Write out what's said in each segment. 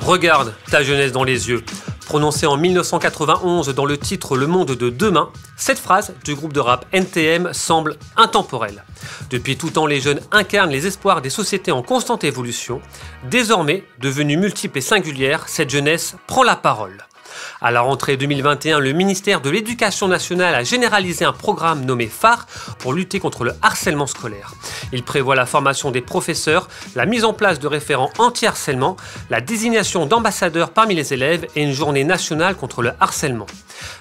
Regarde ta jeunesse dans les yeux. Prononcée en 1991 dans le titre Le Monde de Demain, cette phrase du groupe de rap NTM semble intemporelle. Depuis tout temps, les jeunes incarnent les espoirs des sociétés en constante évolution. Désormais, devenue multiple et singulière, cette jeunesse prend la parole. À la rentrée 2021, le ministère de l'Éducation nationale a généralisé un programme nommé phare pour lutter contre le harcèlement scolaire. Il prévoit la formation des professeurs, la mise en place de référents anti-harcèlement, la désignation d'ambassadeurs parmi les élèves et une journée nationale contre le harcèlement.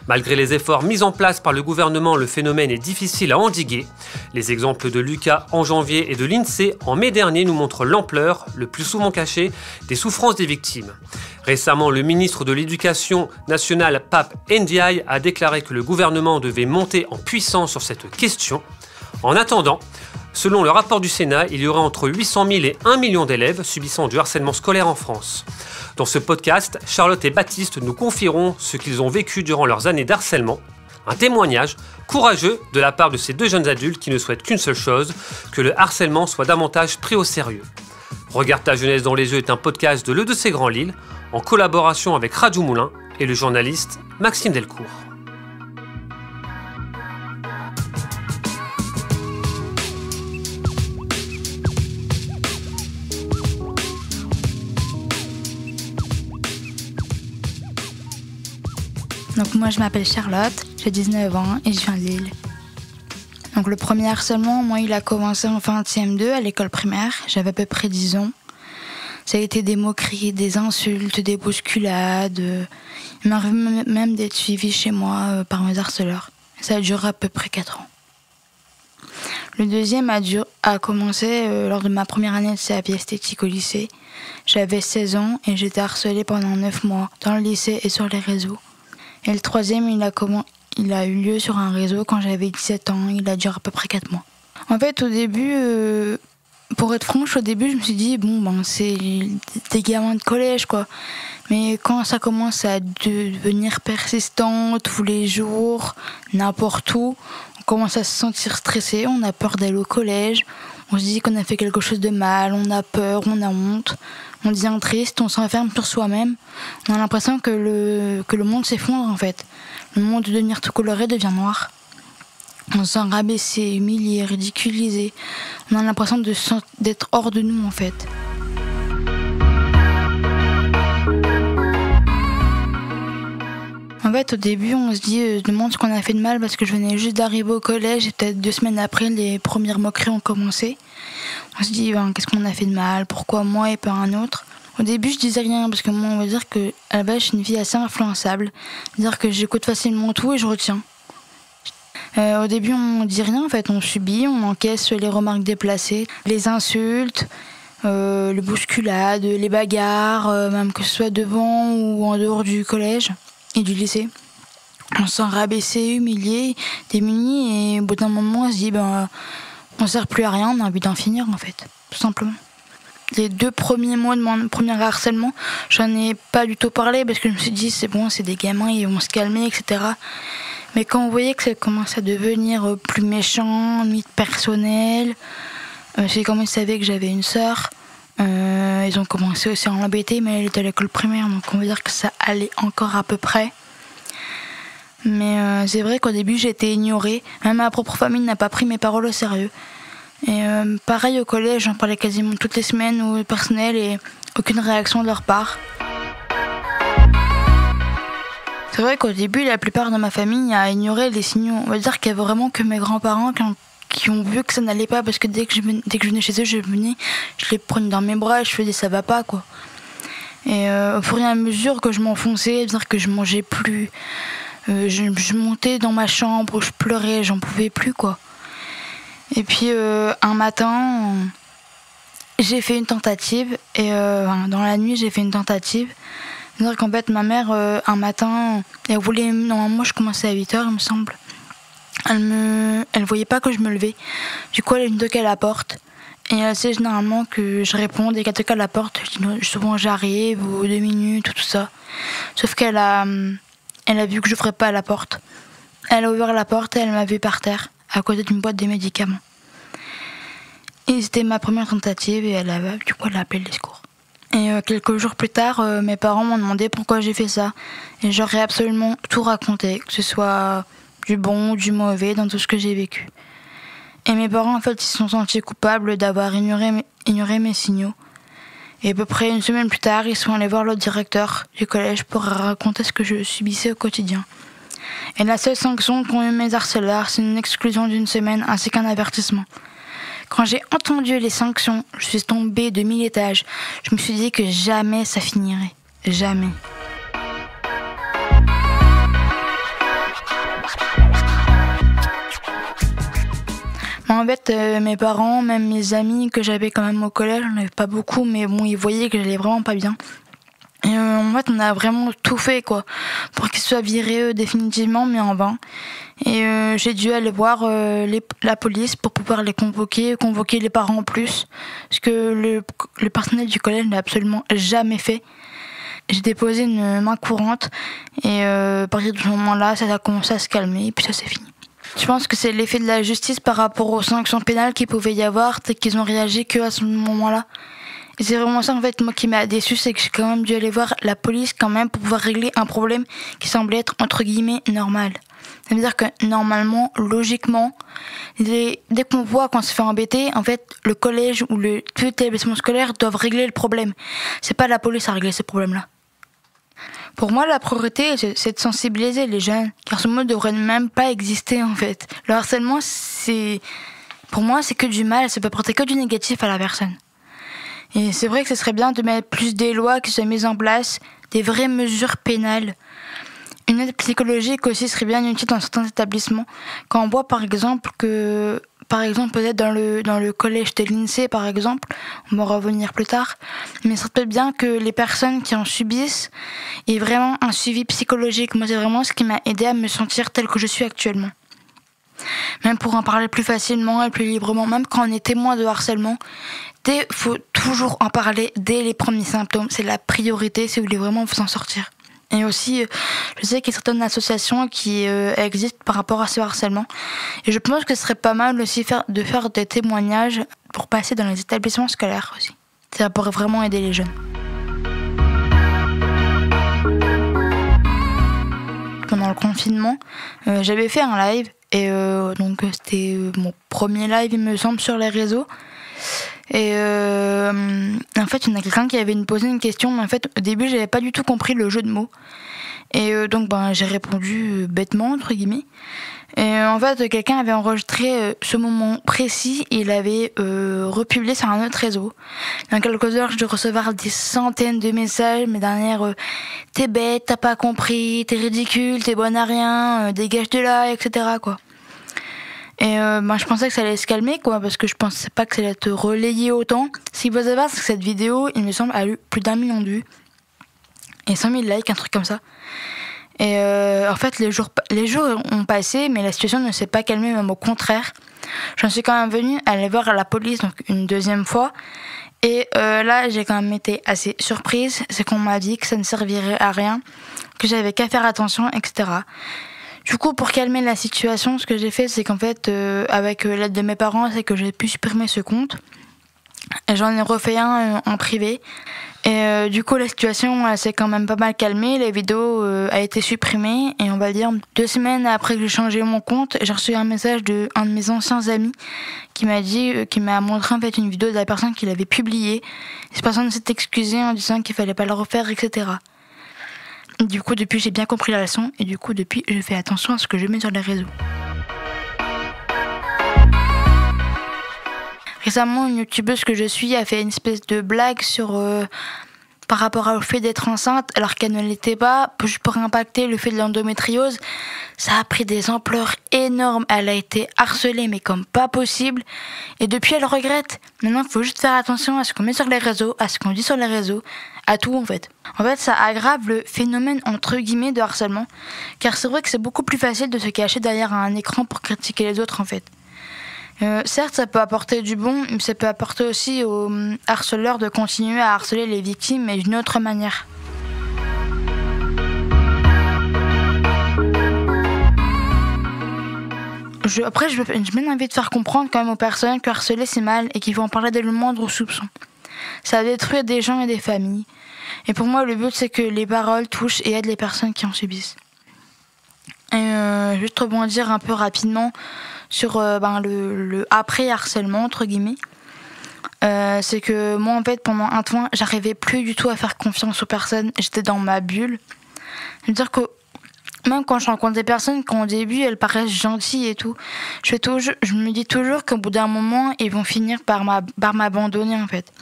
Malgré les efforts mis en place par le gouvernement, le phénomène est difficile à endiguer. Les exemples de Lucas en janvier et de l'INSEE en mai dernier nous montrent l'ampleur, le plus souvent cachée, des souffrances des victimes. Récemment, le ministre de l'Éducation nationale, Pape Ndiaye, a déclaré que le gouvernement devait monter en puissance sur cette question. En attendant, selon le rapport du Sénat, il y aurait entre 800 000 et 1 million d'élèves subissant du harcèlement scolaire en France. Dans ce podcast, Charlotte et Baptiste nous confieront ce qu'ils ont vécu durant leurs années d'harcèlement. Un témoignage courageux de la part de ces deux jeunes adultes qui ne souhaitent qu'une seule chose, que le harcèlement soit davantage pris au sérieux. Regarde ta jeunesse dans les yeux est un podcast de l'EDC Grand Lille, en collaboration avec Radio Moulin et le journaliste Maxime Delcourt. Donc moi je m'appelle Charlotte, j'ai 19 ans et je viens de Lille. Donc le premier harcèlement, moi il a commencé en fin de CM2 à l'école primaire, j'avais à peu près 10 ans. Ça a été des moqueries, des insultes, des bousculades. Il m'arrive même d'être suivie chez moi par mes harceleurs. Ça a duré à peu près 4 ans. Le deuxième a commencé lors de ma première année de CAP esthétique au lycée. J'avais 16 ans et j'étais harcelée pendant 9 mois dans le lycée et sur les réseaux. Et le troisième, il a eu lieu sur un réseau quand j'avais 17 ans. Il a duré à peu près 4 mois. En fait, au début, pour être franche, au début, je me suis dit, c'est des gamins de collège, quoi. Mais quand ça commence à devenir persistant tous les jours, n'importe où, on commence à se sentir stressé, on a peur d'aller au collège, on se dit qu'on a fait quelque chose de mal, on a peur, on a honte, on devient triste, on s'enferme sur soi-même. On a l'impression que le monde s'effondre, en fait. Le monde de devenir tout coloré devient noir. On se sent rabaissé, humilié, ridiculisé. On a l'impression d'être hors de nous, en fait. En fait, au début, on se dit, je demande ce qu'on a fait de mal parce que je venais juste d'arriver au collège et peut-être 2 semaines après, les premières moqueries ont commencé. On se dit, qu'est-ce qu'on a fait de mal? Pourquoi moi et pas un autre? Au début, je disais rien parce que moi, on va dire que à la base, je suis une fille assez influençable. C'est-à-dire que j'écoute facilement tout et je retiens. Au début, on dit rien, en fait, on subit, on encaisse les remarques déplacées, les insultes, les bousculades, les bagarres, même que ce soit devant ou en dehors du collège et du lycée. On se sent rabaissé, humilié, démuni et au bout d'un moment, on se dit, on sert plus à rien, on a envie d'en finir, en fait, tout simplement. Les 2 premiers mois de mon premier harcèlement, j'en ai pas du tout parlé parce que je me suis dit, c'est bon, c'est des gamins, ils vont se calmer, etc. Mais quand on voyait que ça commençait à devenir plus méchant, limite personnel, c'est comme ils savaient que j'avais une sœur, ils ont commencé aussi à l'embêter, mais elle était à l'école primaire, donc on va dire que ça allait encore à peu près. Mais c'est vrai qu'au début j'ai été ignorée, même ma propre famille n'a pas pris mes paroles au sérieux. Et pareil au collège, j'en parlais quasiment toutes les semaines au personnel et aucune réaction de leur part. C'est vrai qu'au début, la plupart de ma famille a ignoré les signaux. On va dire qu'il y avait vraiment que mes grands-parents qui ont vu que ça n'allait pas parce que dès que je venais chez eux, je les prenais dans mes bras et je faisais ça va pas, quoi. Et au fur et à mesure que je m'enfonçais, c'est-à-dire que je mangeais plus, je montais dans ma chambre, je pleurais, j'en pouvais plus, quoi. Et puis un matin, j'ai fait une tentative et dans la nuit, j'ai fait une tentative. C'est-à-dire qu'en fait, ma mère, un matin, elle voulait... Normalement, je commençais à 8h, il me semble. Elle voyait pas que je me levais. Du coup, elle est venue toquer à la porte. Et elle sait généralement que je réponds. Dès qu'elle toque à la porte, je dis souvent j'arrive, ou 2 minutes, ou tout ça. Sauf qu'elle a vu que je n'ouvrais pas la porte. Elle a ouvert la porte et elle m'a vu par terre, à côté d'une boîte de médicaments. Et c'était ma première tentative et elle a appelé les secours. Et quelques jours plus tard, mes parents m'ont demandé pourquoi j'ai fait ça. Et j'aurais absolument tout raconté, que ce soit du bon ou du mauvais dans tout ce que j'ai vécu. Et mes parents, en fait, ils se sont sentis coupables d'avoir ignoré mes signaux. Et à peu près une semaine plus tard, ils sont allés voir le directeur du collège pour raconter ce que je subissais au quotidien. Et la seule sanction qu'ont eu mes harceleurs, c'est une exclusion d'une semaine ainsi qu'un avertissement. Quand j'ai entendu les sanctions, je suis tombée de 1000 étages. Je me suis dit que jamais ça finirait. Jamais. En fait, mes parents, même mes amis que j'avais quand même au collège, on n'avait pas beaucoup, mais bon, ils voyaient que j'allais vraiment pas bien. Et en fait, on a vraiment tout fait, quoi, pour qu'ils soient virés définitivement, mais en vain. Et j'ai dû aller voir la police pour pouvoir les convoquer les parents en plus, ce que le personnel du collège n'a absolument jamais fait. J'ai déposé une main courante et à partir de ce moment-là, ça a commencé à se calmer et puis ça s'est fini. Je pense que c'est l'effet de la justice par rapport aux sanctions pénales qu'il pouvait y avoir, c'est qu'ils ont réagi qu'à ce moment-là. Et c'est vraiment ça en fait moi qui m'a déçu, c'est que j'ai quand même dû aller voir la police quand même pour pouvoir régler un problème qui semblait être entre guillemets normal. Ça veut dire que normalement, logiquement, dès qu'on voit qu'on se fait embêter, en fait le collège ou le tout établissement scolaire doivent régler le problème. C'est pas la police à régler ce problème-là. Pour moi, la priorité, c'est de sensibiliser les jeunes, car ce mot ne devrait même pas exister en fait. Le harcèlement, pour moi, c'est que du mal, ça peut apporter que du négatif à la personne. Et c'est vrai que ce serait bien de mettre plus des lois qui soient mises en place, des vraies mesures pénales. Une aide psychologique aussi serait bien utile dans certains établissements. Quand on voit par exemple peut-être dans le collège de l'INSEE par exemple, on va revenir plus tard, mais ça peut bien que les personnes qui en subissent aient vraiment un suivi psychologique. Moi c'est vraiment ce qui m'a aidé à me sentir telle que je suis actuellement. Même pour en parler plus facilement et plus librement, même quand on est témoin de harcèlement, il faut toujours en parler dès les premiers symptômes. C'est la priorité si vous voulez vraiment vous en sortir. Et aussi, je sais qu'il y a certaines associations qui existent par rapport à ce harcèlement. Et je pense que ce serait pas mal aussi de faire des témoignages pour passer dans les établissements scolaires aussi. Ça pourrait vraiment aider les jeunes. Pendant le confinement, j'avais fait un live. Et donc c'était mon premier live, il me semble, sur les réseaux. Et en fait, il y en a quelqu'un qui avait posé une question, mais en fait, au début, j'avais pas du tout compris le jeu de mots. Et donc, j'ai répondu bêtement, entre guillemets. Et en fait, quelqu'un avait enregistré ce moment précis et il l'avait republié sur un autre réseau. Dans quelques heures, je devais recevoir des centaines de messages, mais derrière, t'es bête, t'as pas compris, t'es ridicule, t'es bonne à rien, dégage de là, etc., quoi. Et je pensais que ça allait se calmer, quoi, parce que je pensais pas que ça allait être relayé autant. Ce qu'il faut savoir, c'est que cette vidéo, il me semble, a eu plus d'1 million de vues. Et 100 000 likes, un truc comme ça. Et en fait, les jours ont passé, mais la situation ne s'est pas calmée, même au contraire. J'en suis quand même venue aller voir la police donc une deuxième fois. Et là, j'ai quand même été assez surprise. C'est qu'on m'a dit que ça ne servirait à rien, que j'avais qu'à faire attention, etc. Du coup, pour calmer la situation, ce que j'ai fait, c'est qu'en fait, avec l'aide de mes parents, c'est que j'ai pu supprimer ce compte. Et j'en ai refait un en privé. Et du coup, la situation s'est quand même pas mal calmée. La vidéo a été supprimée. Et on va dire 2 semaines après que j'ai changé mon compte, j'ai reçu un message d'un de mes anciens amis qui m'a montré en fait une vidéo de la personne qui l'avait publiée. Cette personne s'est excusée en disant qu'il fallait pas le refaire, etc. Du coup, depuis, j'ai bien compris la leçon. Et du coup, depuis, je fais attention à ce que je mets sur les réseaux. Récemment, une youtubeuse que je suis a fait une espèce de blague par rapport au fait d'être enceinte, alors qu'elle ne l'était pas, juste pour impacter le fait de l'endométriose. Ça a pris des ampleurs énormes. Elle a été harcelée, mais comme pas possible. Et depuis, elle regrette. Maintenant, il faut juste faire attention à ce qu'on met sur les réseaux, à ce qu'on dit sur les réseaux, à tout en fait. En fait, ça aggrave le phénomène entre guillemets de harcèlement, car c'est vrai que c'est beaucoup plus facile de se cacher derrière un écran pour critiquer les autres en fait. Certes, ça peut apporter du bon, mais ça peut apporter aussi aux harceleurs de continuer à harceler les victimes, mais d'une autre manière. Après, je mets envie de faire comprendre quand même aux personnes que harceler c'est mal et qu'il faut en parler dès le moindre soupçon. Ça détruit des gens et des familles. Et pour moi, le but, c'est que les paroles touchent et aident les personnes qui en subissent. Et juste rebondir un peu rapidement sur le après-harcèlement, entre guillemets. C'est que moi, en fait, pendant un temps, j'arrivais plus du tout à faire confiance aux personnes. J'étais dans ma bulle. C'est-à-dire que même quand je rencontre des personnes, quand au début, elles paraissent gentilles et tout, je me dis toujours qu'au bout d'un moment, ils vont finir par m'abandonner, en fait.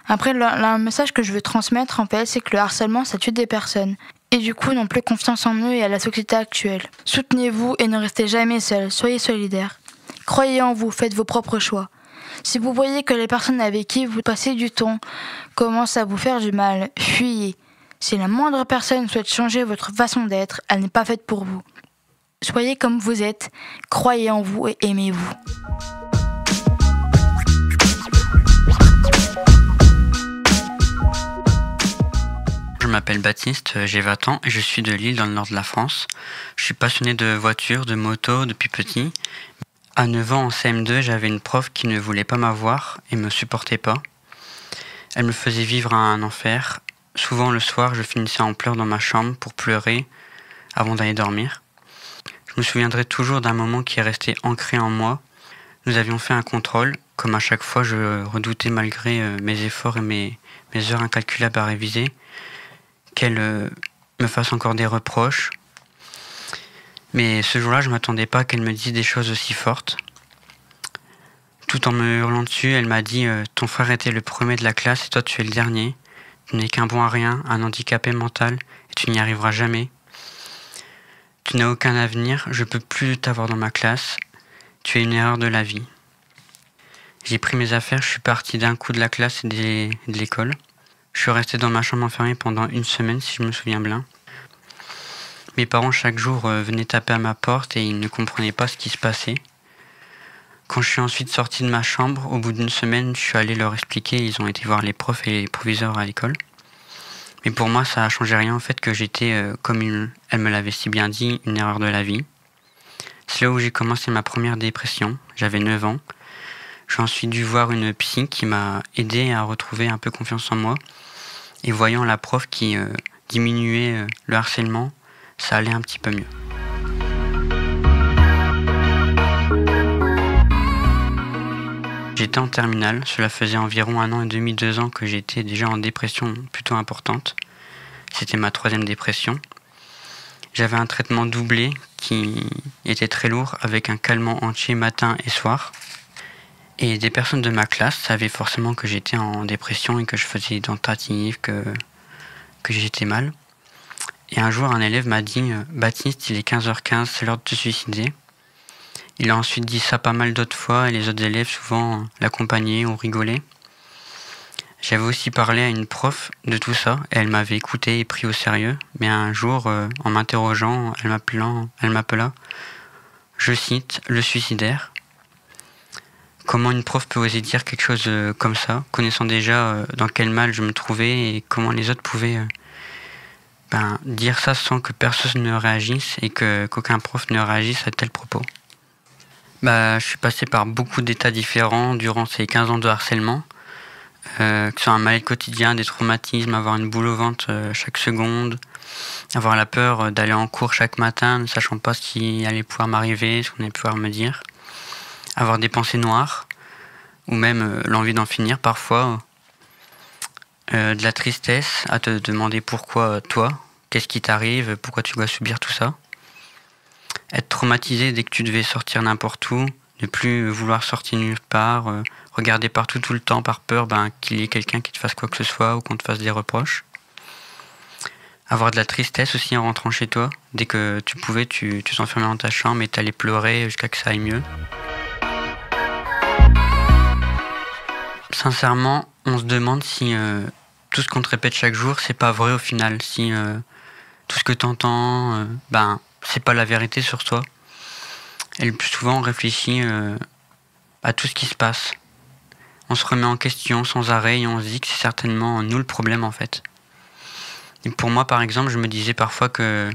Après, le message que je veux transmettre, en fait, c'est que le harcèlement, ça tue des personnes. Et du coup, n'ont plus confiance en eux et à la société actuelle. Soutenez-vous et ne restez jamais seuls. Soyez solidaires. Croyez en vous, faites vos propres choix. Si vous voyez que les personnes avec qui vous passez du temps commencent à vous faire du mal, fuyez. Si la moindre personne souhaite changer votre façon d'être, elle n'est pas faite pour vous. Soyez comme vous êtes, croyez en vous et aimez-vous. Je m'appelle Baptiste, j'ai 20 ans et je suis de Lille dans le nord de la France. Je suis passionné de voitures, de motos depuis petit. À 9 ans en CM2, j'avais une prof qui ne voulait pas m'avoir et me supportait pas. Elle me faisait vivre un enfer. Souvent le soir, je finissais en pleurs dans ma chambre pour pleurer avant d'aller dormir. Je me souviendrai toujours d'un moment qui est resté ancré en moi. Nous avions fait un contrôle. Comme à chaque fois, je redoutais malgré mes efforts et mes heures incalculables à réviser, qu'elle me fasse encore des reproches. Mais ce jour-là, je ne m'attendais pas qu'elle me dise des choses aussi fortes. Tout en me hurlant dessus, elle m'a dit « Ton frère était le premier de la classe et toi tu es le dernier. Tu n'es qu'un bon à rien, un handicapé mental et tu n'y arriveras jamais. Tu n'as aucun avenir, je ne peux plus t'avoir dans ma classe. Tu es une erreur de la vie. » J'ai pris mes affaires, je suis parti d'un coup de la classe et de l'école. Je suis resté dans ma chambre enfermée pendant 1 semaine, si je me souviens bien. Mes parents, chaque jour, venaient taper à ma porte et ils ne comprenaient pas ce qui se passait. Quand je suis ensuite sorti de ma chambre, au bout d'1 semaine, je suis allé leur expliquer. Ils ont été voir les profs et les proviseurs à l'école. Mais pour moi, ça n'a changé rien, en fait, que j'étais, comme elle me l'avait si bien dit, une erreur de la vie. C'est là où j'ai commencé ma première dépression. J'avais 9 ans. J'ai ensuite dû voir une psy qui m'a aidé à retrouver un peu confiance en moi. Et voyant la prof qui diminuait le harcèlement, ça allait un petit peu mieux. J'étais en terminale, cela faisait environ 1 an et demi, 2 ans que j'étais déjà en dépression plutôt importante. C'était ma 3e dépression. J'avais un traitement doublé qui était très lourd avec un calmant entier matin et soir. Et des personnes de ma classe savaient forcément que j'étais en dépression et que je faisais des tentatives, que j'étais mal. Et un jour, un élève m'a dit « Baptiste, il est 15h15, c'est l'heure de te suicider ». Il a ensuite dit ça pas mal d'autres fois et les autres élèves souvent l'accompagnaient ou rigolaient. J'avais aussi parlé à une prof de tout ça et elle m'avait écouté et pris au sérieux. Mais un jour, en m'interrogeant, elle m'appela, je cite, « le suicidaire ». Comment une prof peut oser dire quelque chose comme ça, connaissant déjà dans quel mal je me trouvais et comment les autres pouvaient dire ça sans que personne ne réagisse et qu'aucun prof ne réagisse à tel propos. Je suis passé par beaucoup d'états différents durant ces 15 ans de harcèlement, que ce soit un mal quotidien, des traumatismes, avoir une boule au ventre chaque seconde, avoir la peur d'aller en cours chaque matin, ne sachant pas ce qui allait pouvoir m'arriver, ce qu'on allait pouvoir me dire, avoir des pensées noires, ou même l'envie d'en finir parfois, de la tristesse à te demander pourquoi toi, qu'est-ce qui t'arrive, pourquoi tu dois subir tout ça. Être traumatisé dès que tu devais sortir n'importe où, ne plus vouloir sortir nulle part, regarder partout tout le temps par peur qu'il y ait quelqu'un qui te fasse quoi que ce soit ou qu'on te fasse des reproches. Avoir de la tristesse aussi en rentrant chez toi. Dès que tu pouvais, tu t'enfermais dans ta chambre et t'allais pleurer jusqu'à que ça aille mieux. Sincèrement, on se demande si tout ce qu'on te répète chaque jour, c'est pas vrai au final. Si tout ce que t'entends, c'est pas la vérité sur toi. Et le plus souvent, on réfléchit à tout ce qui se passe. On se remet en question sans arrêt et on se dit que c'est certainement nous le problème en fait. Et pour moi, par exemple, je me disais parfois que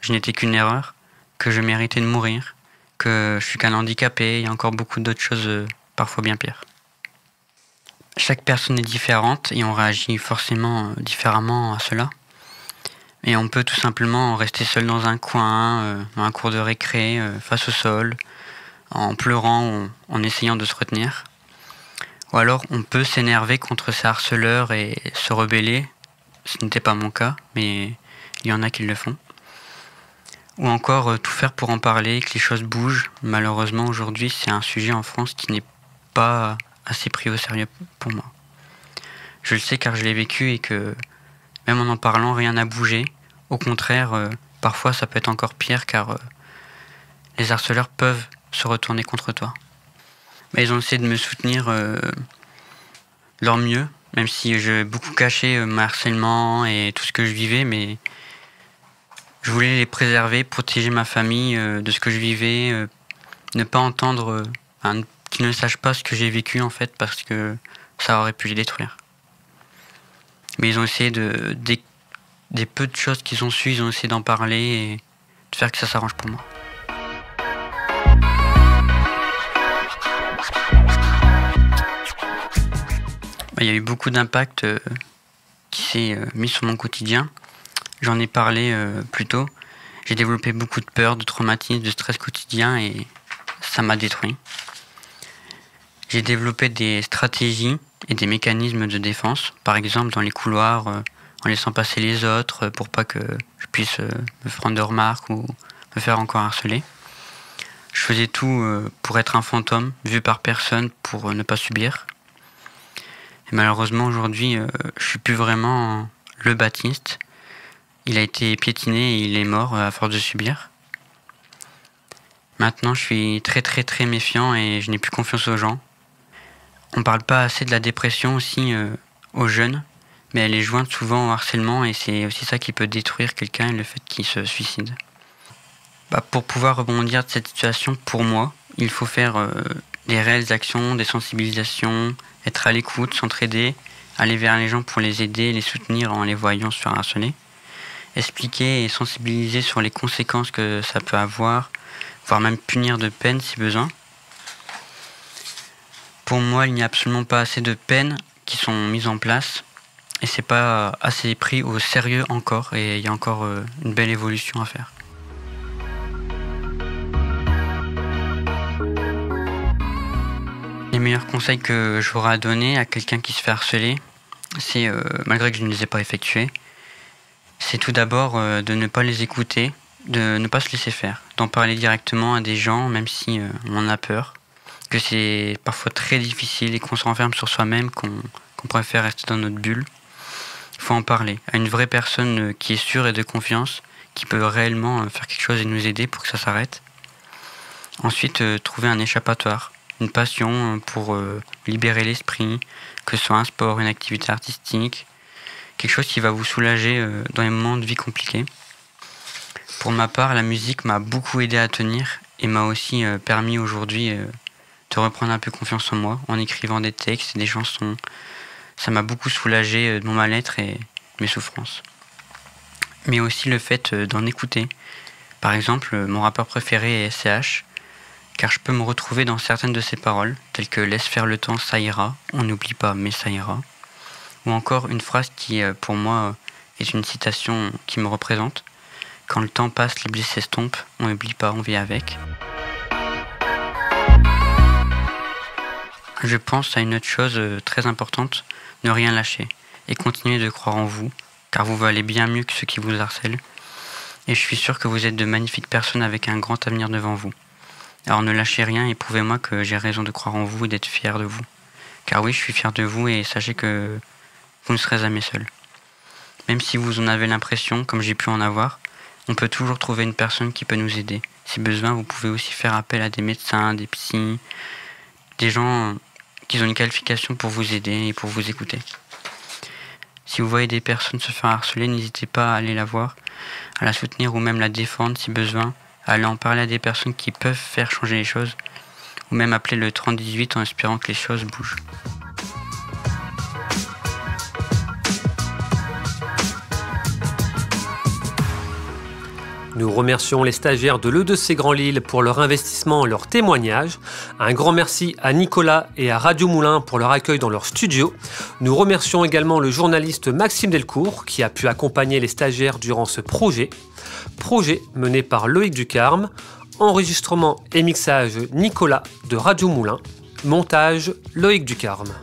je n'étais qu'une erreur, que je méritais de mourir, que je suis qu'un handicapé, il y a encore beaucoup d'autres choses parfois bien pires. Chaque personne est différente et on réagit forcément différemment à cela. Et on peut tout simplement rester seul dans un coin, dans un cours de récré, face au sol, en pleurant ou en essayant de se retenir. Ou alors on peut s'énerver contre ces harceleurs et se rebeller. Ce n'était pas mon cas, mais il y en a qui le font. Ou encore tout faire pour en parler, que les choses bougent. Malheureusement aujourd'hui c'est un sujet en France qui n'est pas assez pris au sérieux pour moi. Je le sais car je l'ai vécu et que même en parlant rien n'a bougé. Au contraire, parfois ça peut être encore pire car les harceleurs peuvent se retourner contre toi. Mais ils ont essayé de me soutenir leur mieux, même si j'ai beaucoup caché mon harcèlement et tout ce que je vivais, mais je voulais les préserver, protéger ma famille de ce que je vivais, ne pas entendre, qu'ils ne sachent pas ce que j'ai vécu en fait, parce que ça aurait pu les détruire. Mais ils ont essayé des peu de choses qu'ils ont su, ils ont essayé d'en parler et de faire que ça s'arrange pour moi. Il y a eu beaucoup d'impact qui s'est mis sur mon quotidien. J'en ai parlé plus tôt. J'ai développé beaucoup de peur, de traumatisme, de stress quotidien et ça m'a détruit. J'ai développé des stratégies et des mécanismes de défense. Par exemple, dans les couloirs, en laissant passer les autres pour pas que je puisse me prendre de remarques ou me faire encore harceler. Je faisais tout pour être un fantôme, vu par personne, pour ne pas subir. Et malheureusement, aujourd'hui, je suis plus vraiment le Baptiste. Il a été piétiné et il est mort à force de subir. Maintenant, je suis très très très méfiant et je n'ai plus confiance aux gens. On parle pas assez de la dépression aussi aux jeunes, mais elle est jointe souvent au harcèlement et c'est aussi ça qui peut détruire quelqu'un, le fait qu'il se suicide. Pour pouvoir rebondir de cette situation, pour moi, il faut faire des réelles actions, des sensibilisations, être à l'écoute, s'entraider, aller vers les gens pour les aider, les soutenir en les voyant se faire harceler, expliquer et sensibiliser sur les conséquences que ça peut avoir, voire même punir de peine si besoin. Pour moi, il n'y a absolument pas assez de peines qui sont mises en place et c'est pas assez pris au sérieux encore et il y a encore une belle évolution à faire. Les meilleurs conseils que j'aurais à donner à quelqu'un qui se fait harceler, c'est, malgré que je ne les ai pas effectués, c'est tout d'abord de ne pas les écouter, de ne pas se laisser faire, d'en parler directement à des gens, même si on en a peur, que c'est parfois très difficile et qu'on se renferme sur soi-même, qu'on préfère rester dans notre bulle. Il faut en parler à une vraie personne qui est sûre et de confiance, qui peut réellement faire quelque chose et nous aider pour que ça s'arrête. Ensuite, trouver un échappatoire, une passion pour libérer l'esprit, que ce soit un sport, une activité artistique, quelque chose qui va vous soulager dans les moments de vie compliqués. Pour ma part, la musique m'a beaucoup aidé à tenir et m'a aussi permis aujourd'hui de reprendre un peu confiance en moi en écrivant des textes et des chansons. Ça m'a beaucoup soulagé de mon mal-être et mes souffrances. Mais aussi le fait d'en écouter. Par exemple, mon rappeur préféré est SCH, car je peux me retrouver dans certaines de ses paroles, telles que « Laisse faire le temps, ça ira »,« On n'oublie pas, mais ça ira », ou encore une phrase qui, pour moi, est une citation qui me représente. « Quand le temps passe, les blessés s'estompent, on n'oublie pas, on vit avec ». Je pense à une autre chose très importante, ne rien lâcher et continuer de croire en vous, car vous valez bien mieux que ceux qui vous harcèlent. Et je suis sûr que vous êtes de magnifiques personnes avec un grand avenir devant vous. Alors ne lâchez rien et prouvez-moi que j'ai raison de croire en vous et d'être fier de vous. Car oui, je suis fier de vous et sachez que vous ne serez jamais seul. Même si vous en avez l'impression, comme j'ai pu en avoir, on peut toujours trouver une personne qui peut nous aider. Si besoin, vous pouvez aussi faire appel à des médecins, des psys, des gens qui ont une qualification pour vous aider et pour vous écouter. Si vous voyez des personnes se faire harceler, n'hésitez pas à aller la voir, à la soutenir ou même la défendre si besoin, à aller en parler à des personnes qui peuvent faire changer les choses, ou même appeler le 3018 en espérant que les choses bougent. Nous remercions les stagiaires de l'E2C Grand Lille pour leur investissement et leur témoignage. Un grand merci à Nicolas et à Radio Moulin pour leur accueil dans leur studio. Nous remercions également le journaliste Maxime Delcourt qui a pu accompagner les stagiaires durant ce projet. Projet mené par Loïc Ducarme. Enregistrement et mixage Nicolas de Radio Moulin. Montage Loïc Ducarme.